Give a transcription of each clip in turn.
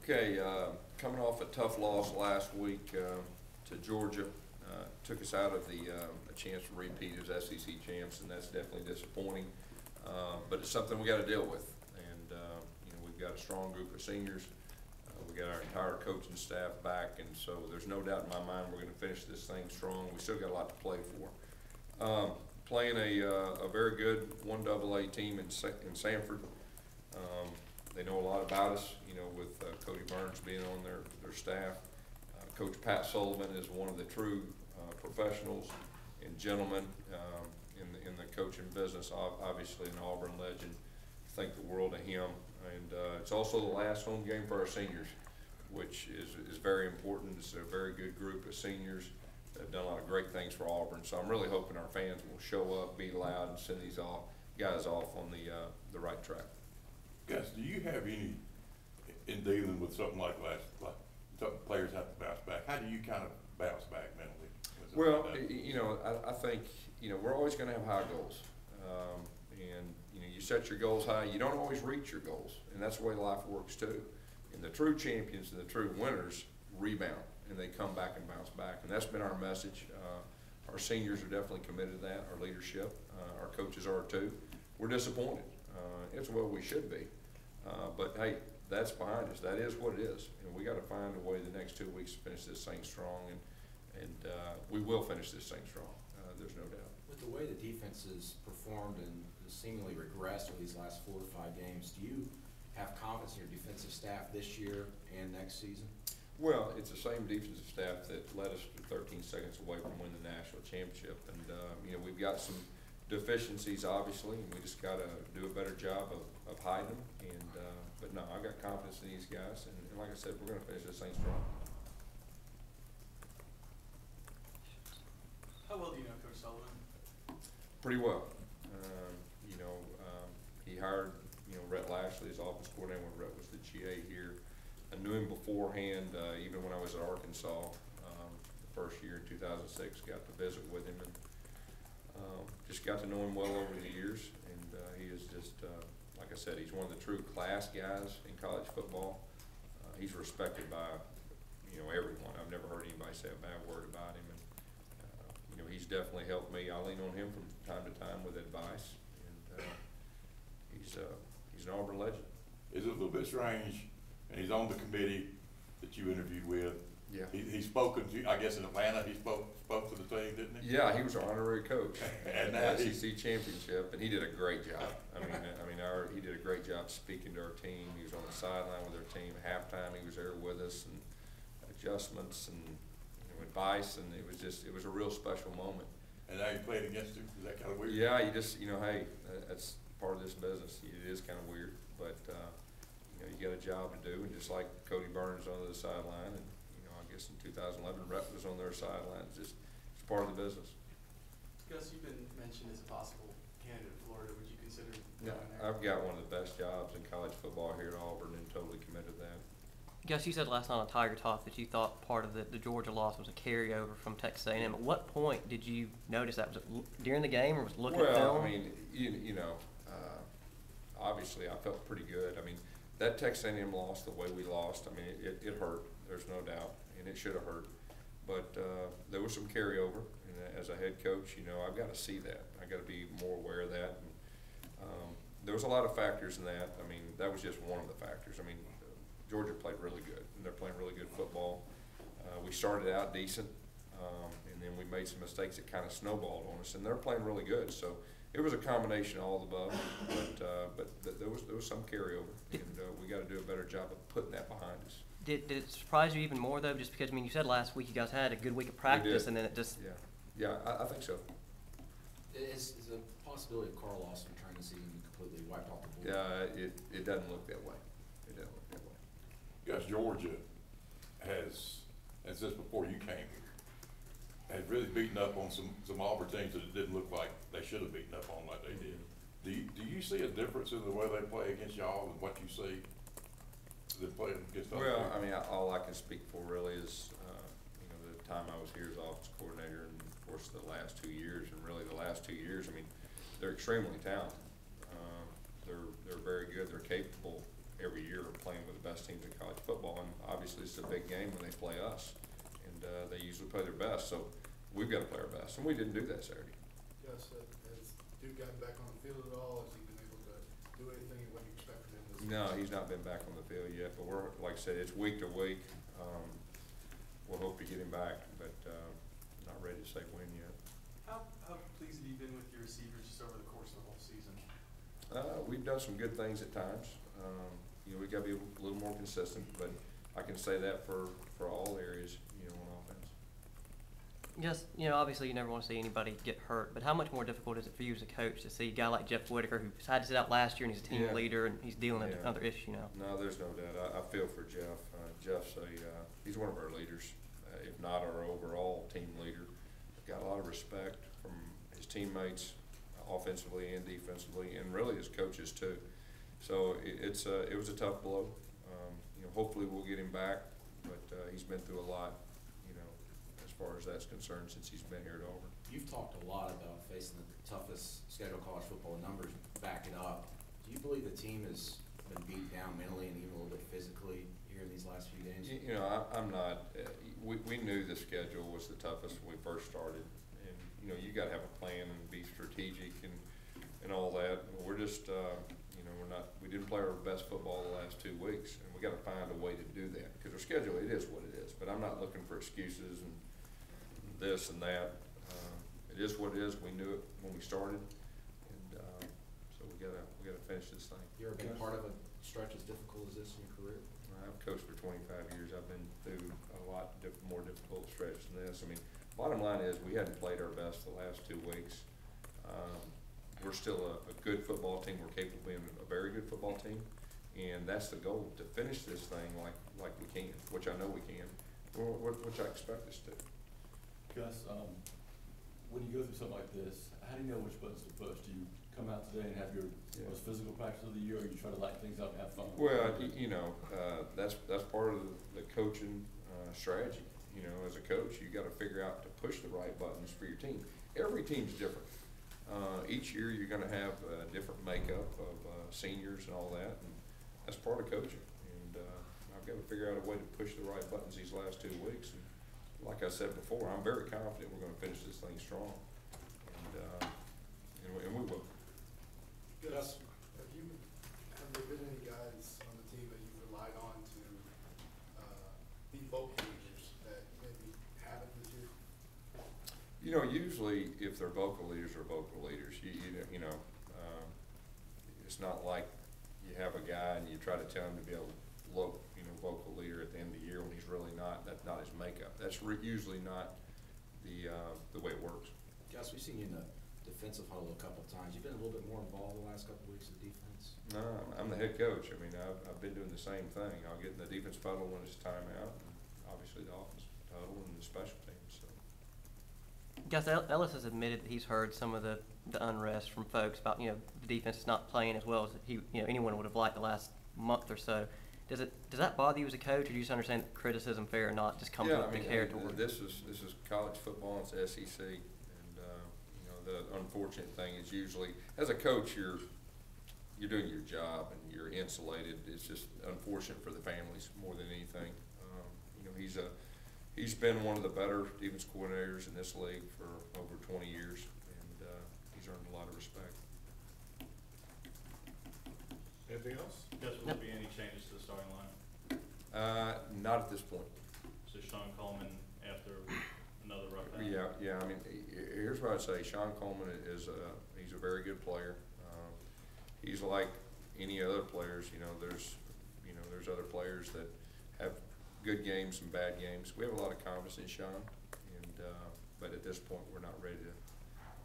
Okay, coming off a tough loss last week to Georgia, took us out of a chance to repeat as SEC champs, and that's definitely disappointing. But it's something we got to deal with, and we've got a strong group of seniors. We got our entire coaching staff back, and so there's no doubt in my mind we're going to finish this thing strong. We still got a lot to play for. Playing a very good 1AA team in Sanford. They know a lot about us, with Cody Burns being on their staff. Coach Pat Sullivan is one of the true professionals and gentlemen in the coaching business, obviously an Auburn legend. Think the world of him. And it's also the last home game for our seniors, which is very important. It's a very good group of seniors that have done a lot of great things for Auburn. So I'm really hoping our fans will show up, be loud, and send these guys off on the right track. Gus, do you have any, in dealing with something like players have to bounce back, how do you kind of bounce back mentally? Well, I think, we're always going to have high goals. And, you set your goals high, you don't always reach your goals. And that's the way life works too. And the true champions and the true winners rebound, and they come back and bounce back. And that's been our message. Our seniors are definitely committed to that, our leadership. Our coaches are too. We're disappointed. It's what we should be. But hey, that's behind us. That is what it is. And we got to find a way the next 2 weeks to finish this thing strong. And we will finish this thing strong. There's no doubt. With the way the defense has performed and seemingly regressed over these last 4 to 5 games, do you have confidence in your defensive staff this year and next season? Well, it's the same defensive staff that led us to 13 seconds away from winning the national championship. And, we've got some deficiencies, obviously, and we just got to do a better job of hiding them. And, but no, I've got confidence in these guys. And like I said, we're going to finish this thing strong. How well do you know Coach Sullivan? Pretty well. He hired, Rhett Lashley as office coordinator when Rhett was the GA here. I knew him beforehand, even when I was at Arkansas, the first year in 2006, got to visit with him and just got to know him well over the years. And he is just, like I said, he's one of the true class guys in college football. He's respected by, everyone. I've never heard anybody say a bad word about him. And, he's definitely helped me. I lean on him from time to time with advice. And he's an Auburn legend. Is it a little bit strange, and he's on the committee that you interviewed with? Yeah. He's spoken to, I guess in Atlanta, he spoke to the team, didn't he? Yeah, he was our honorary coach and at the SEC championship, and he did a great job. He did a great job speaking to our team. He was on the sideline with our team. Halftime, he was there with us, and adjustments and advice, and it was a real special moment. And now you played against him. Is that kind of weird? Yeah, you just hey, that's part of this business. It is kind of weird, but you got a job to do, and just like Cody Burns on the sideline, and I guess in 2011, Rhett was on their sideline. It's part of the business. Gus, you've been mentioned as a possible candidate in Florida. Would you consider Yeah, going there? I've got one of the best jobs in college football here at Auburn, and totally committed to that. Gus, you said last night on Tiger Talk that you thought part of the Georgia loss was a carryover from Texas A&M. At what point did you notice that? Was it during the game, or was it looking at film? Well, obviously I felt pretty good. That Texas A&M loss, the way we lost, it hurt. There's no doubt, and it should have hurt. But there was some carryover, and as a head coach, I've got to see that. I got to be more aware of that. And, there was a lot of factors in that. That was just one of the factors. Georgia played really good, and they're playing really good football. We started out decent, and then we made some mistakes that kind of snowballed on us, and they're playing really good. So it was a combination of all the above, but there was some carryover, and we got to do a better job of putting that behind us. Did it surprise you even more, though, just because, you said last week you guys had a good week of practice, and then it just... Yeah, I think so. Is a possibility of Carl Lawson trying to see him completely wiped off the board? Yeah, it doesn't look that way. It doesn't look that way. Gus, Georgia has, and since before you came here, has really beaten up on some Auburn teams that it didn't look like they should have beaten up on like they did. Do you see a difference in the way they play against y'all and what you see them playing against other teams? Well, all I can speak for really is, the time I was here as office coordinator, and of course the last 2 years, and really the last 2 years, they're extremely talented. They're very good. They're capable every year of playing with the best teams in college football, and obviously it's a big game when they play us, and they usually play their best. So we've got to play our best, and we didn't do that Saturday. Yes, has Duke gotten back on the field at all? Has he been able to do anything what you expected him to do? No, he's not been back on the field yet, but we're, like I said, it's week to week. We'll hope to get him back, but not ready to say when yet. How pleased have you been with your receivers just over the course of the whole season? We've done some good things at times. You know, we got to be a little more consistent, but I can say that for all areas, you know, on offense. Yes, you know, obviously you never want to see anybody get hurt, but how much more difficult is it for you as a coach to see a guy like Jeff Whitaker, who had to sit out last year and he's a team Yeah. leader and he's dealing with Yeah. another issue now? No, there's no doubt. I feel for Jeff. Jeff's he's one of our leaders, if not our overall team leader. Got a lot of respect from his teammates, offensively and defensively, and really his coaches too. So it was a tough blow. You know, hopefully we'll get him back, but he's been through a lot, you know, as far as that's concerned since he's been here at Auburn. You've talked a lot about facing the toughest schedule of college football. Numbers back it up. Do you believe the team has been beat down mentally and even a little bit physically here in these last few games? You know, I'm not. We knew the schedule was the toughest when we first started, and you know, you got to have a plan and be strategic and all that. We're just, you know, we didn't play our best football the last 2 weeks, and we got to find a way to do that because our schedule, it is what it is. But I'm not looking for excuses and this and that. It is what it is. We knew it when we started, and so we gotta finish this thing. You ever been part of a stretch as difficult as this in your career? I've coached for 25 years. I've been through a lot more difficult stretch than this. I mean, bottom line is we hadn't played our best the last 2 weeks. We're still a good football team. We're capable of being a very good football team, and that's the goal, to finish this thing like we can, which I know we can, which I expect us to. Gus, when you go through something like this, how do you know which buttons to push? Do you come out today and have your most physical practice of the year, or you try to light things up and have fun? Well, you know, that's part of the coaching strategy. You know, as a coach, you got to figure out to push the right buttons for your team. Every team's different. Each year you're going to have a different makeup of seniors and all that, and that's part of coaching. And I've got to figure out a way to push the right buttons these last 2 weeks. And like I said before, I'm very confident we're going to finish this thing strong, and we will. Gus, have there been any guys on the team that you've relied on to be vocal leaders that maybe haven't this year? You know, usually if they're vocal leaders, they're vocal leaders. You know, it's not like you have a guy and you try to tell him to be a vocal leader at the end of the year when he's really not. That's not his makeup. That's usually not the way it works. Gus, we've seen you in the defensive huddle a couple of times. You've been a little bit more involved the last couple of weeks in defense. No, I'm the head coach. I mean, I've been doing the same thing. I'll get in the defense huddle when it's time out, and obviously the offense huddle and the special teams. So. Gus, Ellis has admitted that he's heard some of the unrest from folks about, you know, the defense is not playing as well as anyone would have liked the last month or so. Does that bother you as a coach, or do you just understand that criticism, fair or not, just comes with the territory? This is college football. It's SEC, and you know, the unfortunate thing is usually as a coach you're doing your job and you're insulated. It's just unfortunate for the families more than anything. You know, he's been one of the better defense coordinators in this league for over 20 years, and he's earned a lot of respect. Anything else? Guess will there be any changes to the starting line? Not at this point. So Sean Coleman after another rough patch? Yeah. I mean, here's what I'd say. Sean Coleman he's a very good player. He's like any other players. You know, there's other players that have good games and bad games. We have a lot of confidence in Sean, and but at this point, we're not ready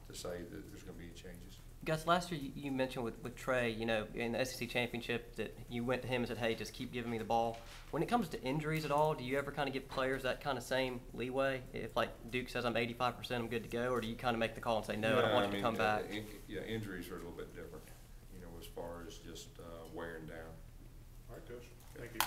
to say that there's going to be any changes. Gus, last year you mentioned with Trey, you know, in the SEC championship that you went to him and said, hey, just keep giving me the ball. When it comes to injuries at all, do you ever kind of give players that kind of same leeway? If, like, Duke says I'm 85%, I'm good to go, or do you kind of make the call and say, no, I don't want you to come back? Injuries are a little bit different, you know, as far as just wearing down. All right, Coach. Thank you.